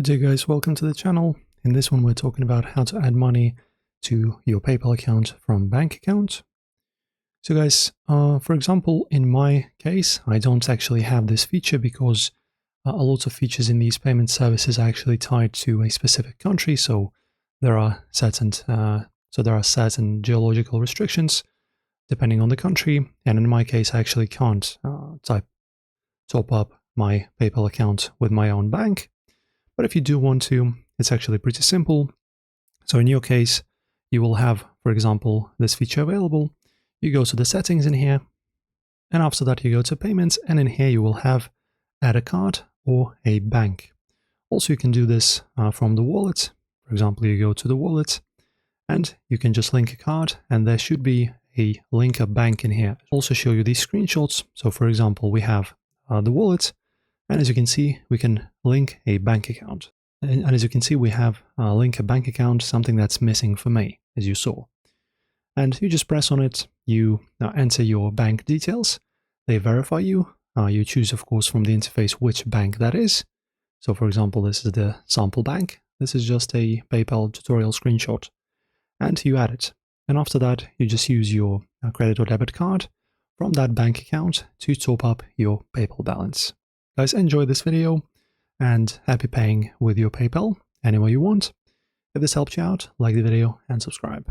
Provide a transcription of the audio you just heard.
Good day guys, welcome to the channel. In this one we're talking about how to add money to your PayPal account from bank account. So guys, for example, in my case, I don't actually have this feature because a lot of features in these payment services are actually tied to a specific country. So there are certain geological restrictions depending on the country. And in my case, I actually can't top up my PayPal account with my own bank. But if you do want to, it's actually pretty simple. So in your case, you will have, for example, this feature available. You go to the settings in here, and after that you go to payments, and in here you will have add a card or a bank. Also, you can do this from the wallet. For example, you go to the wallet, and you can just link a card, and there should be a link a bank in here. I'll also show you these screenshots. So for example, we have the wallet, and as you can see, we can link a bank account. And as you can see, we have link a bank account, something that's missing for me, as you saw. And you just press on it, you enter your bank details, they verify you. You choose, of course, from the interface which bank that is. So for example, this is the sample bank. This is just a PayPal tutorial screenshot. And you add it. And after that, you just use your credit or debit card from that bank account to top up your PayPal balance. Guys, enjoy this video and happy paying with your PayPal any way you want. If this helped you out, like the video and subscribe.